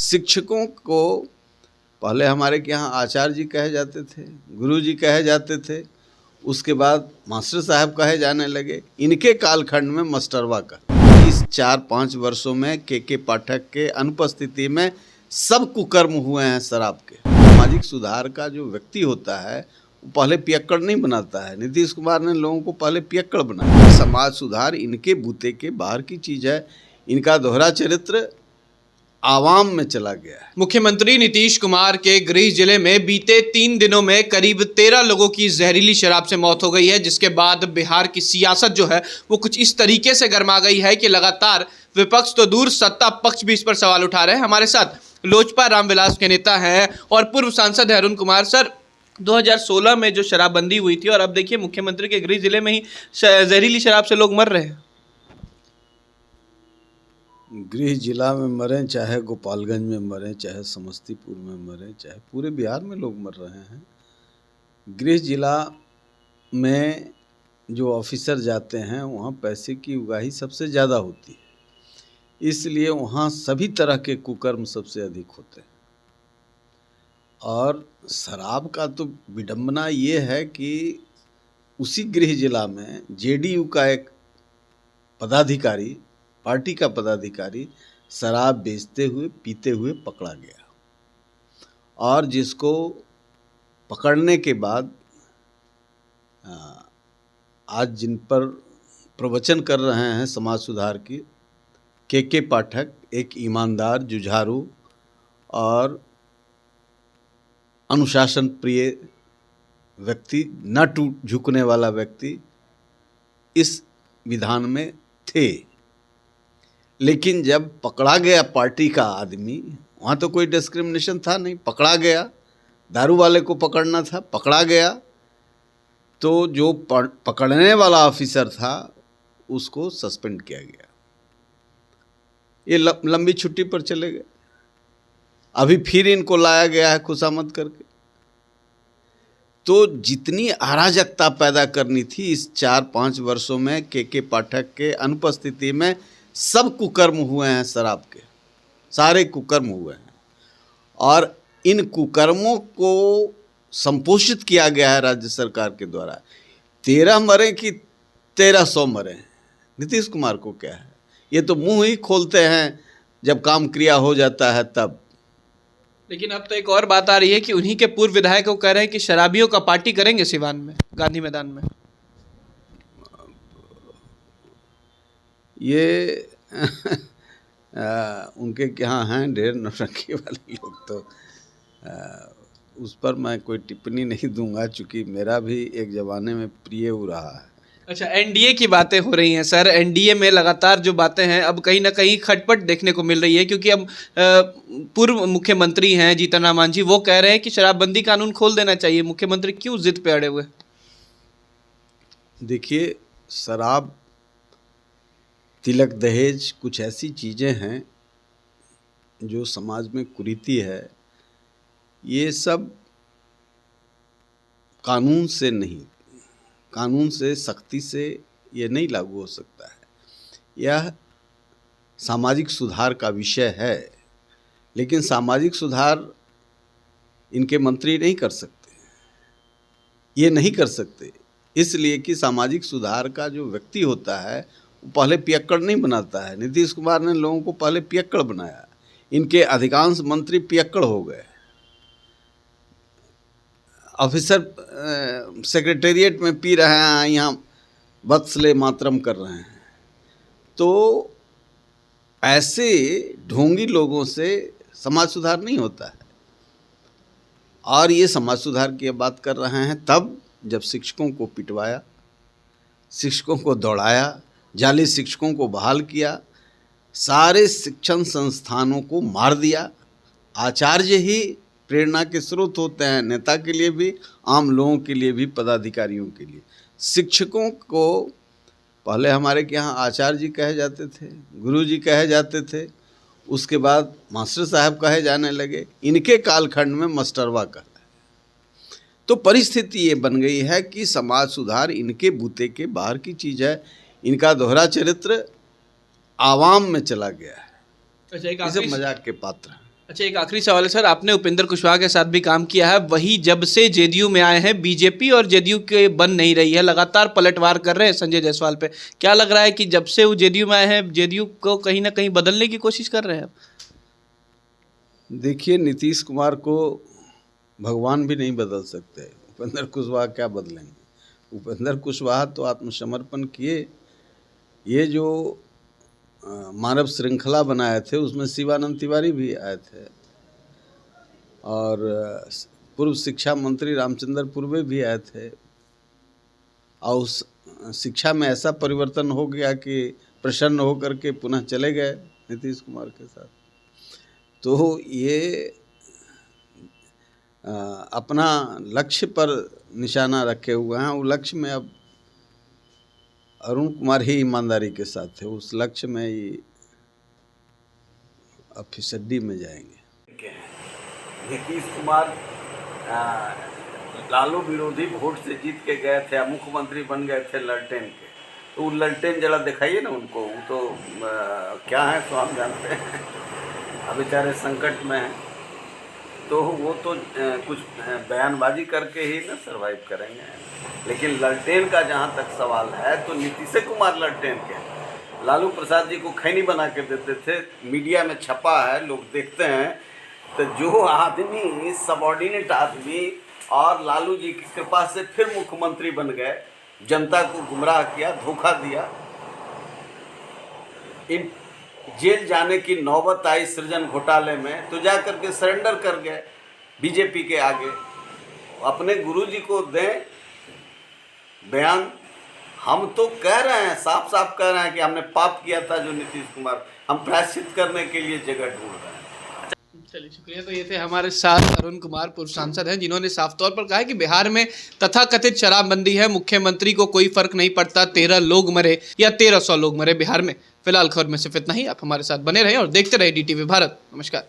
शिक्षकों को पहले हमारे के यहाँ आचार्य जी कहे जाते थे, गुरु जी कहे जाते थे, उसके बाद मास्टर साहब कहे जाने लगे। इनके कालखंड में मास्टरवा का इस 4-5 वर्षों में के पाठक के अनुपस्थिति में सब कुकर्म हुए हैं शराब के। सामाजिक सुधार का जो व्यक्ति होता है वो पहले पियक्कड़ नहीं बनाता है। नीतीश कुमार ने लोगों को पहले पियक्कड़ बनाया। समाज सुधार इनके बूते के बाहर की चीज़ है। इनका दोहरा चरित्र आवाम में चला गया है। मुख्यमंत्री नीतीश कुमार के गृह जिले में बीते 3 दिनों में करीब 13 लोगों की जहरीली शराब से मौत हो गई है, जिसके बाद बिहार की सियासत जो है वो कुछ इस तरीके से गर्मा गई है कि लगातार विपक्ष तो दूर सत्ता पक्ष भी इस पर सवाल उठा रहे हैं। हमारे साथ लोजपा रामविलास के नेता हैं और पूर्व सांसद अरुण कुमार। सर, 2016 में जो शराबबंदी हुई थी और अब देखिए मुख्यमंत्री के गृह जिले में ही जहरीली शराब से लोग मर रहे हैं। गृह जिला में मरें, चाहे गोपालगंज में मरें, चाहे समस्तीपुर में मरें, चाहे पूरे बिहार में लोग मर रहे हैं। गृह जिला में जो ऑफिसर जाते हैं वहाँ पैसे की उगाही सबसे ज़्यादा होती है, इसलिए वहाँ सभी तरह के कुकर्म सबसे अधिक होते हैं। और शराब का तो विडंबना ये है कि उसी गृह जिला में जेडीयू का एक पदाधिकारी, पार्टी का पदाधिकारी शराब बेचते हुए पीते हुए पकड़ा गया, और जिसको पकड़ने के बाद आज जिन पर प्रवचन कर रहे हैं समाज सुधार की, के पाठक एक ईमानदार, जुझारू और अनुशासन प्रिय व्यक्ति, न टूट झुकने वाला व्यक्ति इस विधान में थे। लेकिन जब पकड़ा गया पार्टी का आदमी, वहाँ तो कोई डिस्क्रिमिनेशन था नहीं, पकड़ा गया, दारू वाले को पकड़ना था, पकड़ा गया, तो जो पकड़ने वाला ऑफिसर था उसको सस्पेंड किया गया। ये लंबी छुट्टी पर चले गए। अभी फिर इनको लाया गया है खुशामद करके। तो जितनी अराजकता पैदा करनी थी इस 4-5 वर्षों में के पाठक के अनुपस्थिति में सब कुकर्म हुए हैं शराब के, सारे कुकर्म हुए हैं। और इन कुकर्मों को संपोषित किया गया है राज्य सरकार के द्वारा। 13 मरे कि 1300 मरे, नीतीश कुमार को क्या है? ये तो मुंह ही खोलते हैं जब काम क्रिया हो जाता है तब। लेकिन अब तो एक और बात आ रही है कि उन्हीं के पूर्व विधायक को कह रहे हैं कि शराबियों का पार्टी करेंगे सिवान में, गांधी मैदान में। ये उनके यहाँ हैं ढेर नौटंकी वाले लोग, तो उस पर मैं कोई टिप्पणी नहीं दूंगा, चूँकि मेरा भी एक ज़माने में प्रिय हो रहा है। अच्छा, एनडीए की बातें हो रही हैं सर। एनडीए में लगातार जो बातें हैं अब कहीं ना कहीं खटपट देखने को मिल रही है, क्योंकि अब पूर्व मुख्यमंत्री हैं जीतन राम मांझी, वो कह रहे हैं कि शराबबंदी कानून खोल देना चाहिए। मुख्यमंत्री क्यों जिद पे अड़े हुए? देखिए, शराब, तिलक, दहेज कुछ ऐसी चीज़ें हैं जो समाज में कुरीति है। ये सब कानून से नहीं, कानून से सख्ती से ये नहीं लागू हो सकता है। यह सामाजिक सुधार का विषय है, लेकिन सामाजिक सुधार इनके मंत्री नहीं कर सकते, ये नहीं कर सकते, इसलिए कि सामाजिक सुधार का जो व्यक्ति होता है वो पहले पियक्कड़ नहीं बनाता है। नीतीश कुमार ने लोगों को पहले पियक्कड़ बनाया। इनके अधिकांश मंत्री पियक्कड़ हो गए। ऑफिसर सेक्रेटेरिएट में पी रहे हैं, यहाँ वत्सले मातरम कर रहे हैं। तो ऐसे ढोंगी लोगों से समाज सुधार नहीं होता है। और ये समाज सुधार की बात कर रहे हैं तब जब शिक्षकों को पिटवाया, शिक्षकों को दौड़ाया, जाली शिक्षकों को बहाल किया, सारे शिक्षण संस्थानों को मार दिया। आचार्य ही प्रेरणा के स्रोत होते हैं, नेता के लिए भी, आम लोगों के लिए भी, पदाधिकारियों के लिए। शिक्षकों को पहले हमारे के यहाँ आचार्य जी कहे जाते थे, गुरु जी कहे जाते थे, उसके बाद मास्टर साहब कहे जाने लगे। इनके कालखंड में मास्टरवा का है। तो परिस्थिति ये बन गई है कि समाज सुधार इनके बूते के बाहर की चीज़ है। इनका दोहरा चरित्र आवाम में चला गया है। अच्छा, एक इसे मजाक के पात्र हैं। अच्छा, एक आखिरी सवाल है सर, आपने उपेंद्र कुशवाहा के साथ भी काम किया है, वही जब से जेडीयू में आए हैं बीजेपी और जेडीयू के बन नहीं रही है, लगातार पलटवार कर रहे हैं संजय जायसवाल पे। क्या लग रहा है कि जब से वो जेडीयू में आए हैं जेडीयू को कहीं ना कहीं बदलने की कोशिश कर रहे हैं? देखिए, नीतीश कुमार को भगवान भी नहीं बदल सकते, उपेंद्र कुशवाहा क्या बदलेंगे। उपेंद्र कुशवाहा तो आत्मसमर्पण किए। ये जो मानव श्रृंखला बनाए थे उसमें शिवानंद तिवारी भी आए थे और पूर्व शिक्षा मंत्री रामचंद्र पूर्वे भी आए थे और उस शिक्षा में ऐसा परिवर्तन हो गया कि प्रसन्न होकर के पुनः चले गए नीतीश कुमार के साथ। तो ये अपना लक्ष्य पर निशाना रखे हुए हैं। वो लक्ष्य में अब अरुण कुमार ही ईमानदारी के साथ थे, उस लक्ष्य में ही अब फिसड्डी में जाएंगे। नीतीश कुमार लालू विरोधी वोट से जीत के गए थे, मुख्यमंत्री बन गए थे ललटेन के। तो वो ललटेन जरा दिखाइए ना उनको, वो तो क्या है तो हम जानते हैं। अब बेचारे संकट में हैं, तो वो तो कुछ बयानबाजी करके ही ना सर्वाइव करेंगे। लेकिन ललटेन का जहाँ तक सवाल है तो नीतीश कुमार ललटेन के हैं। लालू प्रसाद जी को खैनी बना के देते थे, मीडिया में छपा है, लोग देखते हैं। तो जो आदमी सबऑर्डिनेट आदमी और लालू जी की कृपा से फिर मुख्यमंत्री बन गए, जनता को गुमराह किया, धोखा दिया, इन जेल जाने की नौबत आई सृजन घोटाले में, तो जा करके सरेंडर कर गए बीजेपी के आगे। अपने गुरुजी को दें बयान। हम तो कह रहे हैं, साफ साफ कह रहे हैं कि हमने पाप किया था जो नीतीश कुमार, हम प्रायश्चित करने के लिए जगह ढूंढ रहे हैं। चलिए, शुक्रिया। तो ये थे हमारे साथ अरुण कुमार, पूर्व सांसद हैं, जिन्होंने साफ तौर पर कहा है कि बिहार में तथाकथित शराबबंदी है, मुख्यमंत्री को कोई फर्क नहीं पड़ता 13 लोग मरे या 1300 लोग मरे बिहार में। फिलहाल खबर में सिर्फ इतना ही। आप हमारे साथ बने रहें और देखते रहे DTV भारत। नमस्कार।